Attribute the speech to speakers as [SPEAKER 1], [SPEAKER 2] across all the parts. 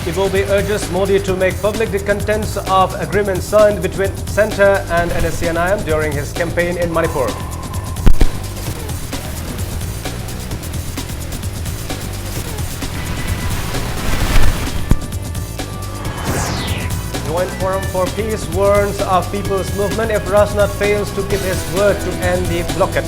[SPEAKER 1] Ibobi urges Modi to make public the contents of agreement signed between Centre and NSCN-IM during his campaign in Manipur. Joint Forum for Peace warns of People's Movement if Rajnath fails to keep his word to end the blockade.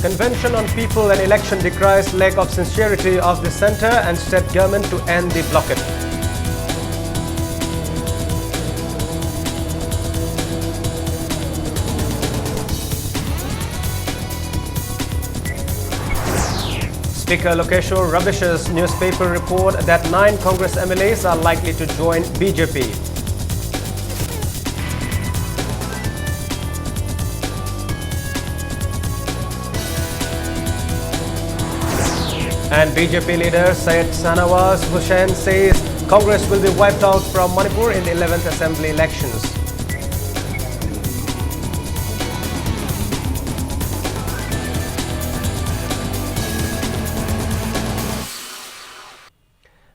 [SPEAKER 1] Convention on People and Election decries lack of sincerity of the centre and state government to end the blockade. Speaker Lokeshwar rubbishes newspaper report that 9 Congress MLAs are likely to join BJP. And BJP leader Syed Shahnawaz Hussain says Congress will be wiped out from Manipur in the 11th Assembly elections.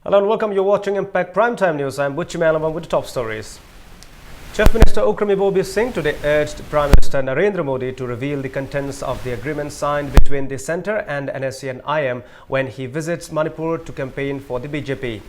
[SPEAKER 1] Hello and welcome. You're watching Impact Primetime News. I'm Butchi Malaman with the top stories. Chief Minister Ukram Ibobi Singh today urged Prime Minister Narendra Modi to reveal the contents of the agreement signed between the centre and NSCN-IM when he visits Manipur to campaign for the BJP.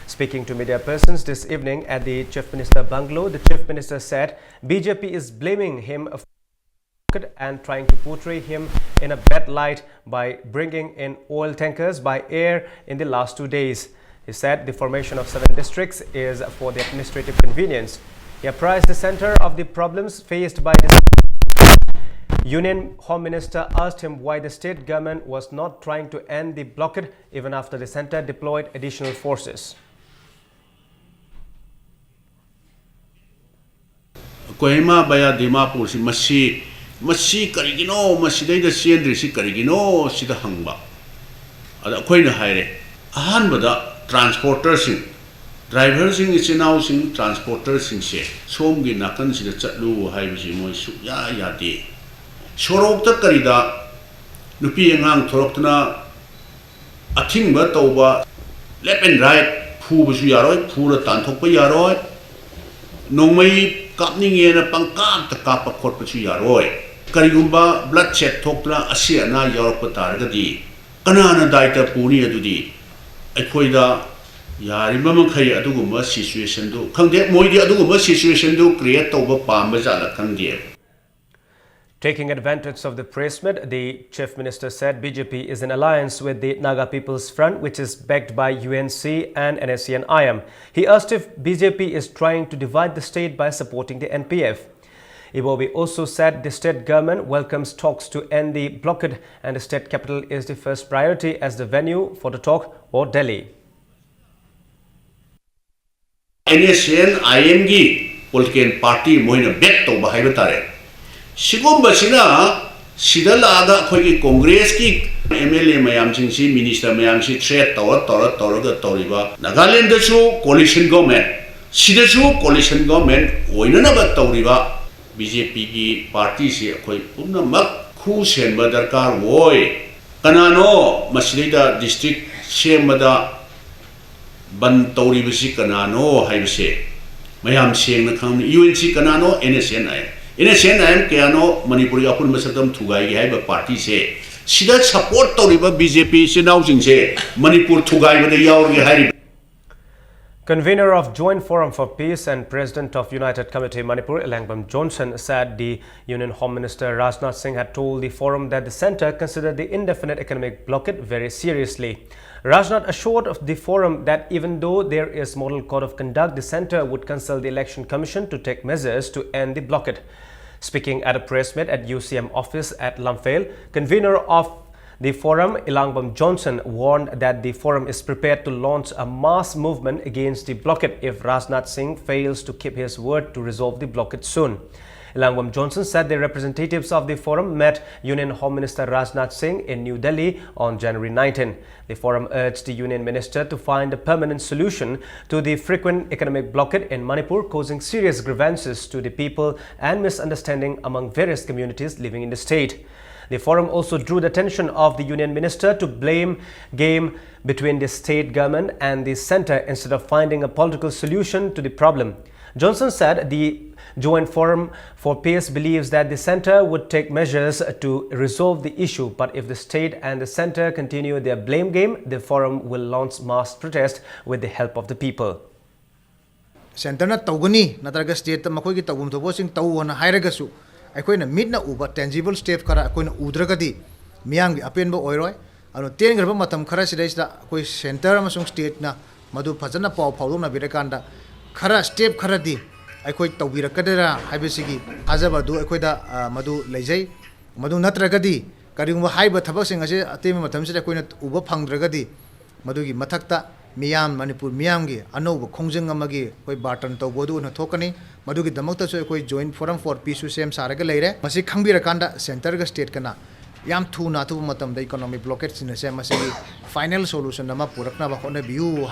[SPEAKER 1] Speaking to media persons this evening at the Chief Minister bungalow, the Chief Minister said BJP is blaming him for and trying to portray him in a bad light by bringing in oil tankers by air in the last 2 days. He said the formation of 7 districts is for the administrative convenience. He apprised the centre of the problems faced by the Union Home Minister asked him why the state government was not trying to end the blockade even after the centre deployed additional forces.
[SPEAKER 2] Kohima baya Dimapur si masi karigino masidai da siendri si karigino sida hangba. Ada koina haire. Ahan bada transporter sing driver sing isinau sing transporter sing se somgi nakan sida chatlu haibisi moi su ya de sorok ta karida nupi engang thoroktna athingba tawba left and right phu bu su yaroi phu ra tan thok pa yaroi nongmai kapninge na pangkap ta kap khot pa su yaroi karigumba blood check thokna asia na yorok pa targadi kanana daita puni adudi aikhoida Yarimama Kay Aduguma situation do Kangde Moidi Aduguma situation do create over Pambazala Kangde.
[SPEAKER 1] Taking advantage of the press meet, the Chief Minister said BJP is in alliance with the Naga People's Front, which is backed by UNC and NSCN-IM. He asked if BJP is trying to divide the state by supporting the NPF. Ibobi also said the state government welcomes talks to end the blockade and the state capital is the first priority as the venue for the talk or Delhi.
[SPEAKER 2] NSCN-IM gi political party moina bet to bahai batare. Sigum basina sidala aga khoi Congress ki MLA mayam sing si minister mayam si threat tor ga toriba Nagaland da chu coalition government sida chu coalition government oina na ba toriba BJP ki party se khoi pumna mak khu sen ba darkar woi kanano masidida district semada ban tauri bisi kanano haibse mayam seng na khang UNC kanano NSCN-IM kayano Manipuri apun masadam thugai gi haiba party se sida support tauriba BJP se nausing se Manipur thugai ba de yaur gi hari.
[SPEAKER 1] Convener of Joint Forum for Peace and President of United Committee Manipur, Elangbam Johnson, said the Union Home Minister Rajnath Singh had told the forum that the centre considered the indefinite economic blockade very seriously. Rajnath assured of the forum that even though there is model code of conduct, the centre would consult the Election Commission to take measures to end the blockade. Speaking at a press meet at UCM office at Lamphel, convener of the forum, Elangbam Johnson, warned that the forum is prepared to launch a mass movement against the blockade if Rajnath Singh fails to keep his word to resolve the blockade soon. Elangwam Johnson said the representatives of the forum met Union Home Minister Rajnath Singh in New Delhi on January 19. The forum urged the Union Minister to find a permanent solution to the frequent economic blockade in Manipur, causing serious grievances to the people and misunderstanding among various communities living in the state. The forum also drew the attention of the Union Minister to blame game between the state government and the centre instead of finding a political solution to the problem. Johnson said the Joint Forum for Peace believes that the centre would take measures to resolve the issue, but if the state and the centre continue their blame game, the forum will launch mass protest with the help of the people.
[SPEAKER 3] Centre na tawgani natraga state makoi ki tawum thobo sing tawona hairagasu aikoina midna uba tangible step kara aikoina udragadi miyang apenba oiroi anu ten garba matam khara sidaisda koi center amasung state na madu phajana paw phawlona birakanda khara step khara di aikoi tawbirakadara haibesigi ajaba du aikoida madu leijai madu natragadi kariguma haiba thabak sing ase atemi matam sida aikoina uba phangdragadi madugi mathakta Miyam Manipur Miyamgi Anoba Kongjang Amagi koi Barton Tobodu na Tokani Madugi Damakta so koi Joint Forum for Peace Same Saraga Lere Masi Kambira Kanda Center ga State Kana Yam tu Natu Matam the economic blockades in the same Masi final solution Nama Purakna Bahona view.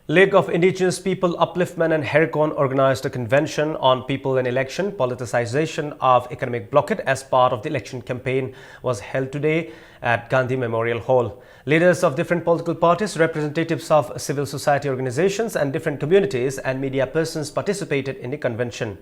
[SPEAKER 1] League of Indigenous People Upliftment and Hericon organized a convention on people and election. Politicization of economic blockade as part of the election campaign was held today at Gandhi Memorial Hall. Leaders of different political parties, representatives of civil society organizations and different communities and media persons participated in the convention.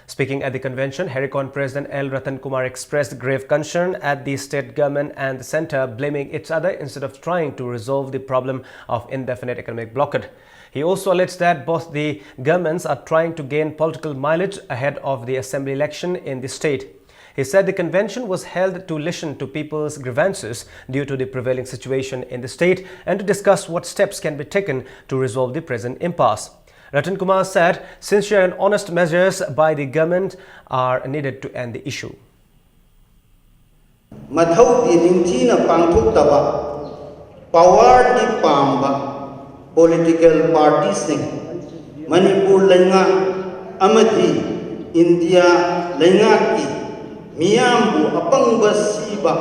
[SPEAKER 1] Speaking at the convention, Hericon President L. Ratan Kumar expressed grave concern at the state government and the centre blaming each other instead of trying to resolve the problem of indefinite economic blockade. He also alleged that both the governments are trying to gain political mileage ahead of the assembly election in the state. He said the convention was held to listen to people's grievances due to the prevailing situation in the state and to discuss what steps can be taken to resolve the present impasse. Ratan Kumar said sincere and honest measures by the government are needed to end the issue.
[SPEAKER 4] Mathau di ningtina pangthuk taba power di pamba political parties sing Manipur lenga amati India lenga ki miyambu apangba siba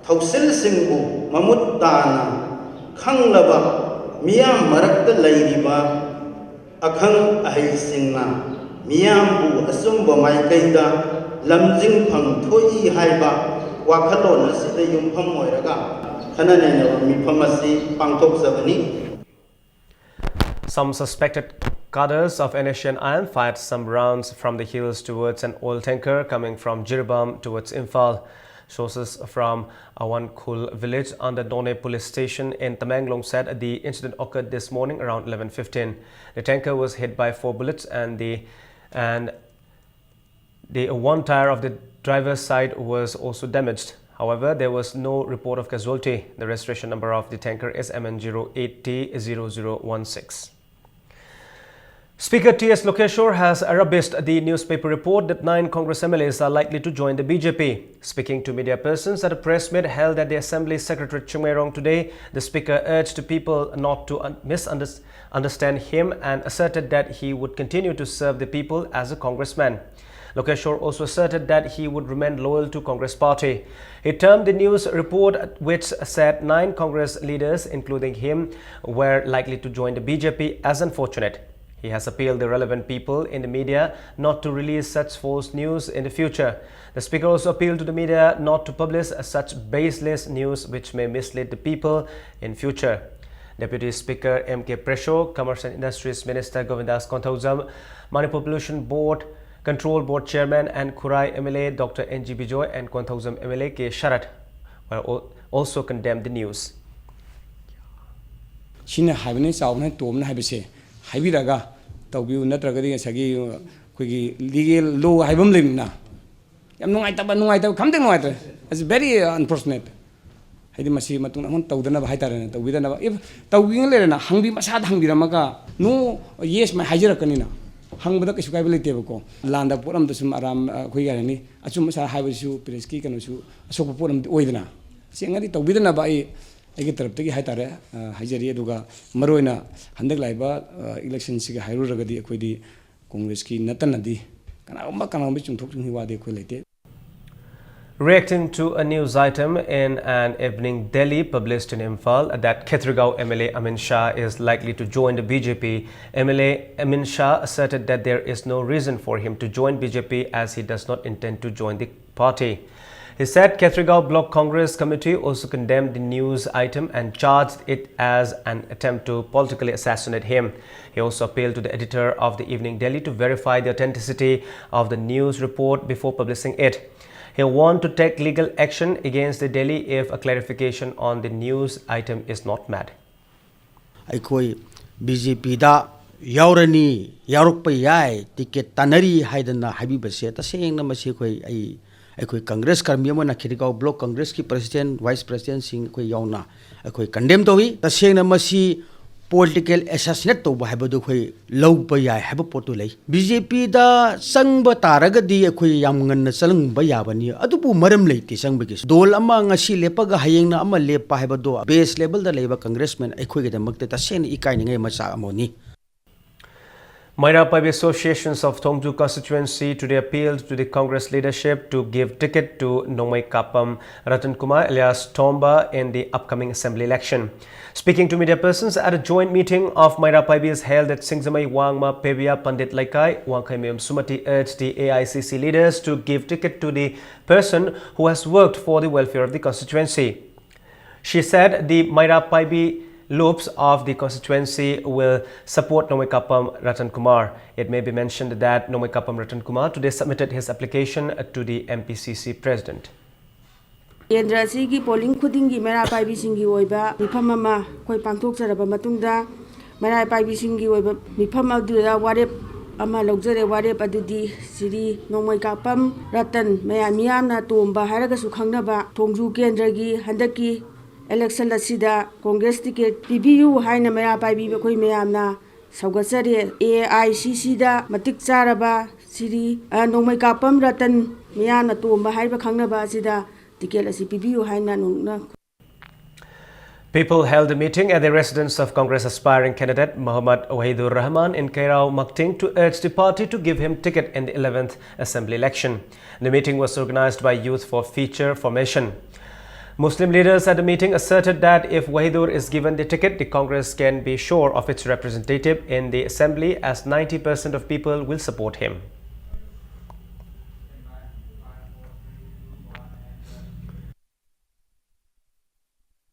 [SPEAKER 4] thausil singbu mamut dana khanglaba miyam marakta lairiba akhang ahai singna miyambu asumba maikaida lamjing phang thoi haiba wakhalon asida yumpham moiraga khanane mifam asi pangthok sabani.
[SPEAKER 1] Some suspected cadres of NSN Iron fired some rounds from the hills towards an oil tanker coming from Jiribam towards Imphal. Sources from Awankul village under Done police station in Tamenglong said the incident occurred this morning around 11:15. The tanker was hit by 4 bullets and the one tire of the driver's side was also damaged. However, there was no report of casualty. The registration number of the tanker is MN08T0016. Speaker T.S. Lokeshwar has rubbished the newspaper report that 9 Congress MLAs are likely to join the BJP. Speaking to media persons at a press meet held at the Assembly Secretariat Chungmairong today, the Speaker urged people not to misunderstand him and asserted that he would continue to serve the people as a congressman. Lokeshwar also asserted that he would remain loyal to Congress party. He termed the news report, which said 9 Congress leaders, including him, were likely to join the BJP, as unfortunate. He has appealed the relevant people in the media not to release such false news in the future. The Speaker also appealed to the media not to publish such baseless news which may mislead the people in future. Deputy Speaker M.K. Presho, Commerce and Industries Minister Govindas Konthaujam, Manipur Pollution Board Control Board Chairman and Kurai MLA Dr. N.G. Bijoy and Konthaujam MLA K. Sharat also condemned the news.
[SPEAKER 5] Haibiraga tawbiu natragadi sagi kuigi legal law haibam limna yam nungai kamte nungai it's very unfortunate haidi masi matung amon tawdana ba haitare tawbidana ba if tawging lerena hangbi masad hangbiramaga no yes ma haijarakani na hangbada kisu kaibilite bako landa poram dusum aram kuigarani achum sa haibisu preski kanusu asok poram oidana singadi tawbidana ba I taraf tagi haitare haijari aduga maroina handak laiba election siga hairuragadi akhoi di congress ki natanadi kanagumba chungthok chunghi wade khoi leite.
[SPEAKER 1] Reacting to a news item in an evening Delhi published in Imphal that Khetragaon MLA Amin Shah is likely to join the BJP, MLA Amin Shah asserted that there is no reason for him to join BJP as he does not intend to join the party. He said Khetragaon Block Congress Committee also condemned the news item and charged it as an attempt to politically assassinate him. He also appealed to the editor of the Evening Delhi to verify the authenticity of the news report before publishing it. He warned to take legal action against the Delhi if a clarification on the news item is not met.
[SPEAKER 6] Aikoi BJP da yaurani yaurukpa yai ticket tanari haidana habibase taseng na masi koi aikoi Congress karmi mo na Khetragaon Block Congress ki president vice president sing koi yauna aikoi condemn tohi taseng na masi political assassinate to ba habadu khoi low pa yai haba potu lei BJP da sang ba taragadi khoi yam ngan na salang ba yabani adubu maram leiti sang bagi dol ama ngasi lepaga hayeng na ama lepa habadu base level da leiba congressman khoi ge damakte ta sen ikai ngai macha amoni.
[SPEAKER 1] Mairapabi associations of Thongju constituency today appealed to the Congress leadership to give ticket to Nongmai Kapam Ratan Kumar alias Tomba in the upcoming assembly election. Speaking to media persons at a joint meeting of Mairapaibi held at Singzamai Wangma Pebia Pandit Laikai, Wangkhaimyom Sumati urged the AICC leaders to give ticket to the person who has worked for the welfare of the constituency. She said the Mairapaibi loops of the constituency will support Nongmai Kapam Ratan Kumar. It may be mentioned that Nongmai Kapam Ratan Kumar today submitted his application to the MPCC president.
[SPEAKER 7] Kendra asigi polling khudingi Mairapaibi singi oiba mifam ama koi pangthokjaraba matungda Mairapaibi singi oiba mifam aduda warep ama logjare warep adudi siri Nongmai Kapam Ratan miyamna tomba haragasu khangnaba Thongju Kendragi handaki election asida Congress ticket PBU haina Mairapaibi koi miyamna saugatsare AICC da matik charaba siri Nongmai Kapam Ratan miyamna tomba haiba khangnaba asida ticket asi PBU haina nungna.
[SPEAKER 1] People held a meeting at the residence of Congress aspiring candidate Muhammad Wahidur Rahman in Kairao, Makting to urge the party to give him ticket in the 11th assembly election. The meeting was organized by Youth for Future Formation. Muslim leaders at the meeting asserted that if Wahidur is given the ticket, the Congress can be sure of its representative in the assembly as 90% of people will support him.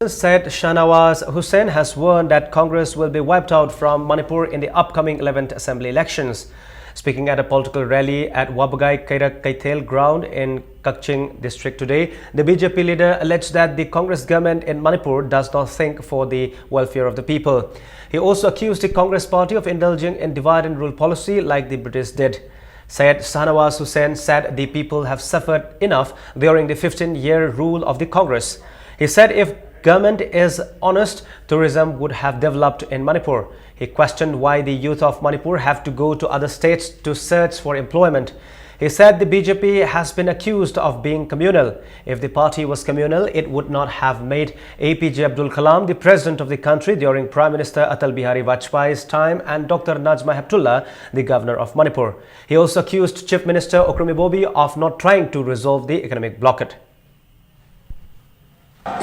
[SPEAKER 1] Said Shahnawaz Hussain has warned that Congress will be wiped out from Manipur in the upcoming 11th assembly elections. Speaking at a political rally at Wabagai Kairak Kaithel ground in Kakching district today, the BJP leader alleged that the Congress government in Manipur does not think for the welfare of the people. He also accused the Congress party of indulging in divide and rule policy like the British did. Syed Shahnawaz Hussain said the people have suffered enough during the 15-year rule of the Congress. He said if government is honest, tourism would have developed in Manipur. He questioned why the youth of Manipur have to go to other states to search for employment. He said the BJP has been accused of being communal. If the party was communal, it would not have made APJ Abdul Kalam the president of the country during Prime Minister Atal Bihari Vajpayee's time and Dr. Najma Heptullah the governor of Manipur. He also accused Chief Minister Okrumi Bobi of not trying to resolve the economic blockade.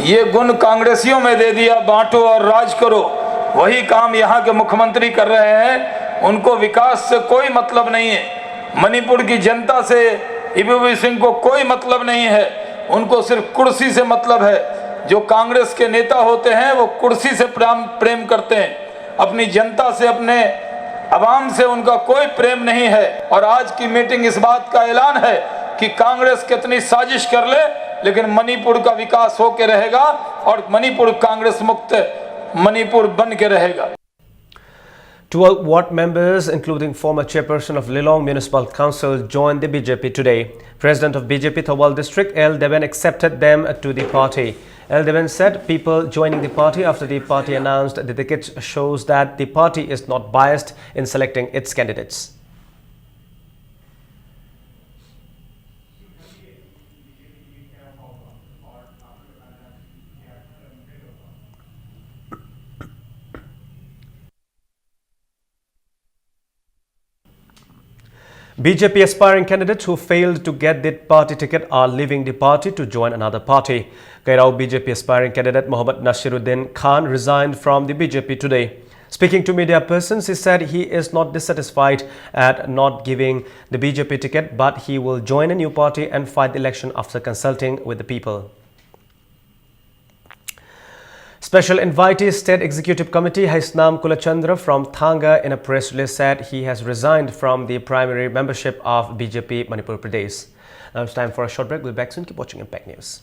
[SPEAKER 8] ये गुण कांग्रेसियों में दे दिया, बांटो और राज करो। वही काम यहाँ के मुख्यमंत्री कर रहे हैं। उनको विकास से कोई मतलब नहीं है। मणिपुर की जनता से इबुबी सिंह को कोई मतलब नहीं है। उनको सिर्फ कुर्सी से मतलब है। जो कांग्रेस के नेता होते हैं वो कुर्सी से प्रेम करते हैं। अपनी जनता से, अपने अवाम से उनका कोई प्रेम नहीं है। और आज की मीटिंग इस बात का ऐलान है कि कांग्रेस कितनी साजिश कर ले, लेकिन मणिपुर का विकास होके रहेगा और मणिपुर कांग्रेस मुक्त मणिपुर बन के रहेगा.
[SPEAKER 1] 12 ward members, including former chairperson of Lilong Municipal Council, joined the BJP today. President of BJP Thawal District, L. Deven, accepted them to the party. L. Deven said people joining the party after the party announced the tickets shows that the party is not biased in selecting its candidates. BJP aspiring candidates who failed to get the party ticket are leaving the party to join another party. Kairao BJP aspiring candidate Mohammad Nasiruddin Khan resigned from the BJP today. Speaking to media persons, he said he is not dissatisfied at not giving the BJP ticket, but he will join a new party and fight the election after consulting with the people. Special invitee State Executive Committee Haisnam Kulachandra from Thanga in a press release said he has resigned from the primary membership of BJP Manipur Pradesh. Now it's time for a short break. We'll be back soon. Keep watching Impact News.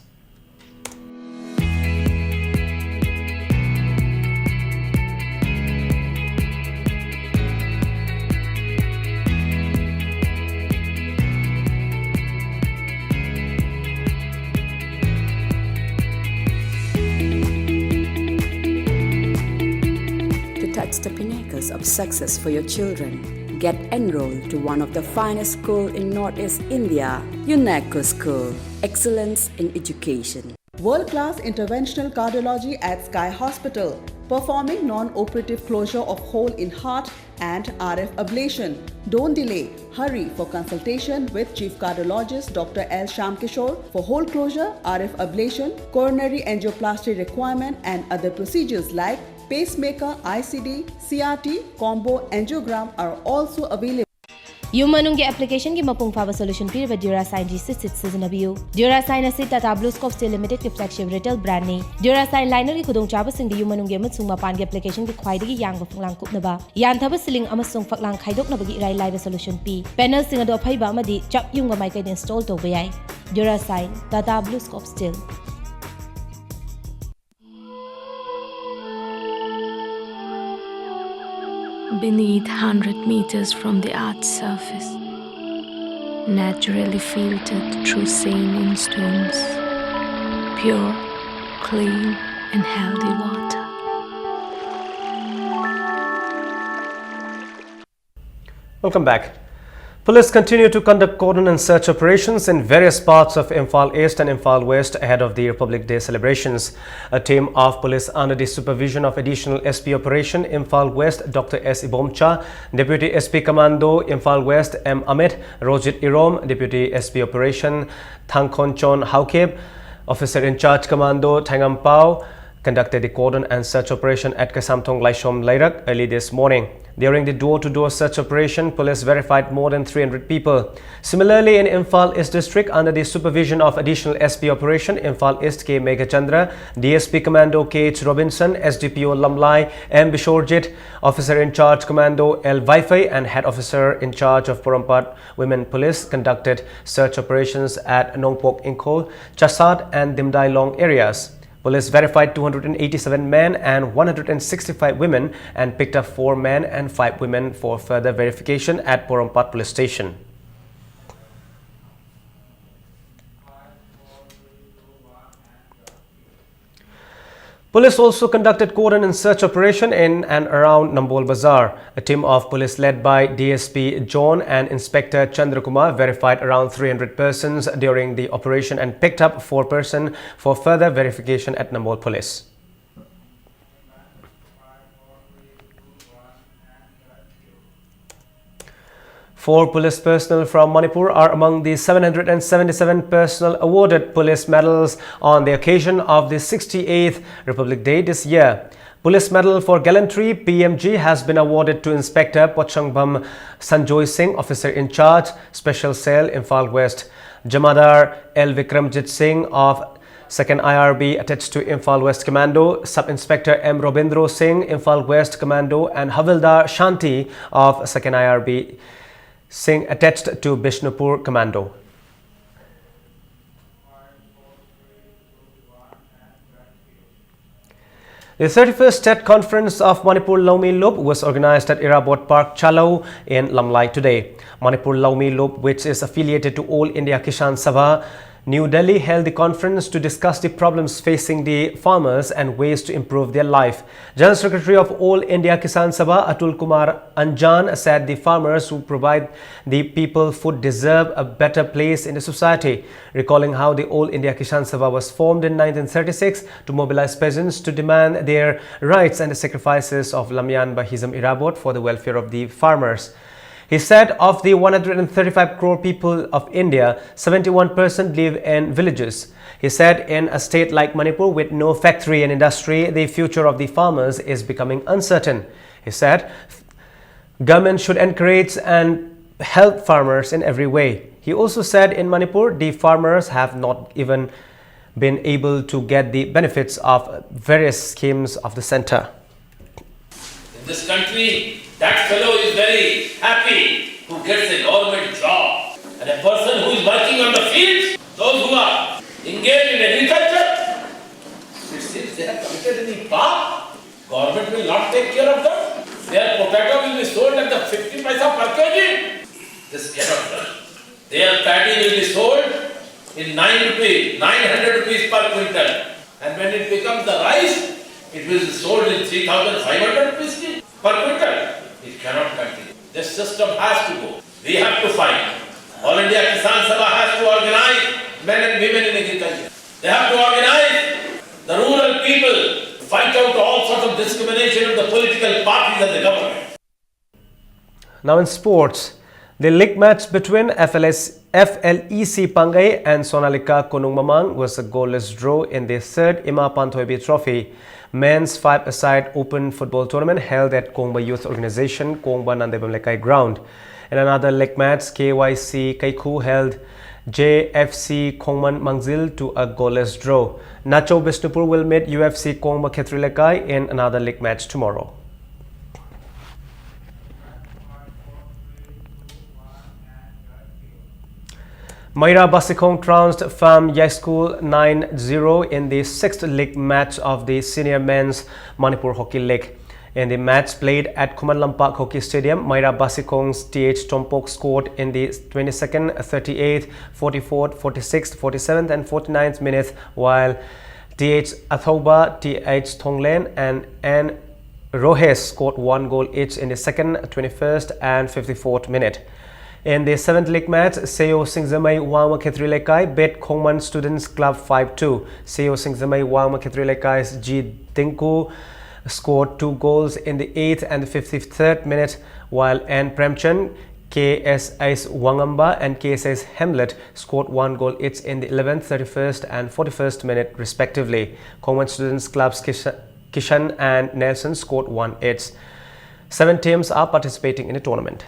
[SPEAKER 9] Touch the pinnacles of success for your children. Get enrolled to one of the finest schools in Northeast India, UNESCO School. Excellence in education.
[SPEAKER 10] World-class interventional cardiology at Sky Hospital, performing non-operative closure of hole in heart and RF ablation. Don't delay. Hurry for consultation with Chief Cardiologist Dr. L. Shamkishore for hole closure, RF ablation, coronary angioplasty requirement and other procedures like pacemaker, ICD, CRT, combo angiogram are also available.
[SPEAKER 11] Yumanungi application ki mapung faba solution piriba Durasign G6 sizinabiu. Durasign asi Tata BlueScope Steel Limited ki flagship retail brand ni. Durasign liner ki khudong chaba sing di yumanungi amasung mapan ki application ki khwaidagi yangba phanglang kupnaba. Yan thaba siling amasung phaklang khaidoknaba gi irai laiba solution pi. Panel sing ado phaiba amadi chap yunga mai kai install toba yai. Durasign Tata BlueScope Steel.
[SPEAKER 12] Beneath 100 meters from the Earth's surface, naturally filtered through saline stones, pure, clean and healthy water.
[SPEAKER 1] Welcome back. Police continue to conduct cordon and search operations in various parts of Imphal East and Imphal West ahead of the Republic Day celebrations. A team of police under the supervision of Additional SP Operation Imphal West Dr. S. Ibomcha, Deputy SP Commando Imphal West M. Amit, Rojit Irom, Deputy SP Operation Thangkhonchon Haukeb, Officer in Charge Commando Thangam Pao, conducted the cordon and search operation at Kasamthong Laishom Lairak early this morning. During the door-to-door search operation, police verified more than 300 people. Similarly, in Imphal East District, under the supervision of Additional SP Operation Imphal East K. Megachandra, DSP Commando K. H. Robinson, SDPO Lamlai M. Bishorjit, Officer in Charge Commando L. Vaifai and Head Officer in Charge of Porompat Women Police conducted search operations at Nongpok Inkol, Chasad and Dimdai Long areas. Police verified 287 men and 165 women and picked up 4 men and 5 women for further verification at Porompat Police Station. Police also conducted cordon and search operation in and around Nambol Bazaar. A team of police led by DSP John and Inspector Chandrakumar verified around 300 persons during the operation and picked up 4 persons for further verification at Nambol Police. Four police personnel from Manipur are among the 777 personnel awarded police medals on the occasion of the 68th Republic Day this year. Police Medal for Gallantry PMG has been awarded to Inspector Pochangbam Sanjoy Singh, Officer in Charge, Special Cell, Imphal West. Jamadar L. Vikramjit Singh of 2nd IRB attached to Imphal West Commando, Sub-Inspector M. Robindro Singh, Imphal West Commando and Havildar Shanti of 2nd IRB Singh attached to Bishnupur Commando. The 31st State Conference of Manipur Laumi Lup was organized at Irabot Park, Chalau in Lamlai today. Manipur Laumi Lup, which is affiliated to All India Kisan Sabha, New Delhi held the conference to discuss the problems facing the farmers and ways to improve their life. General Secretary of All India Kisan Sabha, Atul Kumar Anjan, said the farmers who provide the people food deserve a better place in the society, recalling how the All India Kisan Sabha was formed in 1936 to mobilize peasants to demand their rights and the sacrifices of Lamyan Bahizam Irabot for the welfare of the farmers. He said of the 135 crore people of India, 71% live in villages. He said in a state like Manipur with no factory and industry, the future of the farmers is becoming uncertain. He said government should encourage and help farmers in every way. He also said in Manipur, the farmers have not even been able to get the benefits of various schemes of the center.
[SPEAKER 8] In this country, that fellow is very happy who gets a government job. And a person who is working on the fields, those who are engaged in agriculture, it seems they have committed any path. Government will not take care of them. Their potato will be sold at the 50 paisa per kg. This cannot run. Their paddy will be sold in 900 rupees per quintal. And when it becomes the rice, it will be sold in 3,500 rupees per quintal. It cannot continue. This system has to go. We have to fight. All India Kisan Sabha has to organize men and women in agriculture. They have to organize the rural people, fight out all sorts of discrimination of the political parties and the government.
[SPEAKER 1] Now in sports, the league match between FLEC Pangai and Sonalika Konung Mamang was a goalless draw in the third Ima Panthoibi Trophy men's 5-a-side open football tournament held at Kongba Youth Organization, Kongba Nandebamlekai ground. In another league match, KYC Kaiku held JFC Kongman Mangzil to a goalless draw. Nacho Bishnupur will meet UFC Kongba Khetrilekai in another league match tomorrow. Maira Basikong trounced Pham Yai School 9-0 in the 6th league match of the Senior Men's Manipur Hockey League. In the match played at Khuman Lampak Hockey Stadium, Maira Basikong's TH Tompok scored in the 22nd, 38th, 44th, 46th, 47th and 49th minutes, while TH Athoba, TH Thonglen and N Rohes scored 1 goal each in the 2nd, 21st and 54th minute. In the 7th league match, Seo Singzamai Wangma Khetrilekai beat Kongman Students Club 5-2. Seo Singzamai Wangma Khetrilekai's G Tinku scored 2 goals in the 8th and the 53rd minute, while N Premchand, KSI's Wangamba and KSI's Hamlet scored 1 goal each in the 11th, 31st and 41st minute respectively. Kongman Students Club's Kishan and Nelson scored 1 each. 7 teams are participating in the tournament.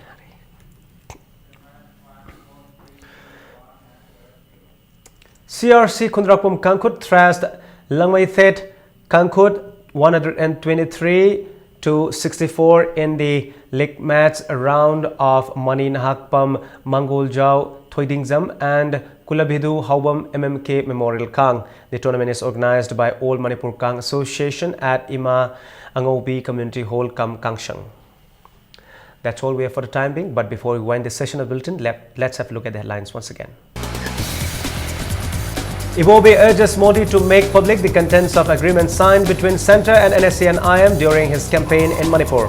[SPEAKER 1] CRC Kundrakpum Kankut thrashed Langmai Thet Kankut 123-64 in the league match round of Mani Nahakpam Mangoljau Thoidingzam and Kulabhidu Haubam MMK Memorial Kang. The tournament is organized by All Manipur Kang Association at Ima Angobi Community Hall, Kangshang. That's all we have for the time being, but before we wind this session of bulletin, let's have a look at the headlines once again. Ibobe urges Modi to make public the contents of agreement signed between Centre and NSC and IM during his campaign in Manipur.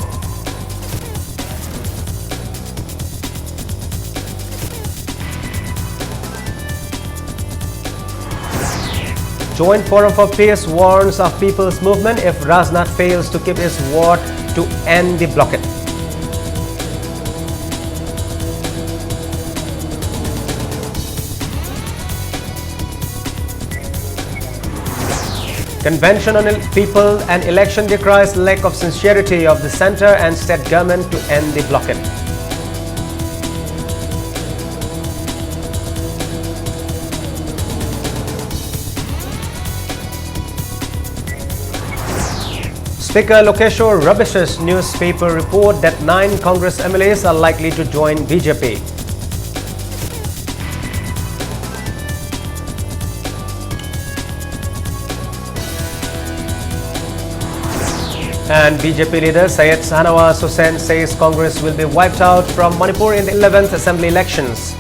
[SPEAKER 1] Joint Forum for Peace warns of People's Movement if Rajnath fails to keep his word to end the blockade. Convention on People and Election decries lack of sincerity of the centre and state government to end the blockade. Speaker Lokeshwar rubbishes newspaper report that 9 Congress MLAs are likely to join BJP. And BJP leader Syed Shahnawaz Hussain says Congress will be wiped out from Manipur in the 11th Assembly elections.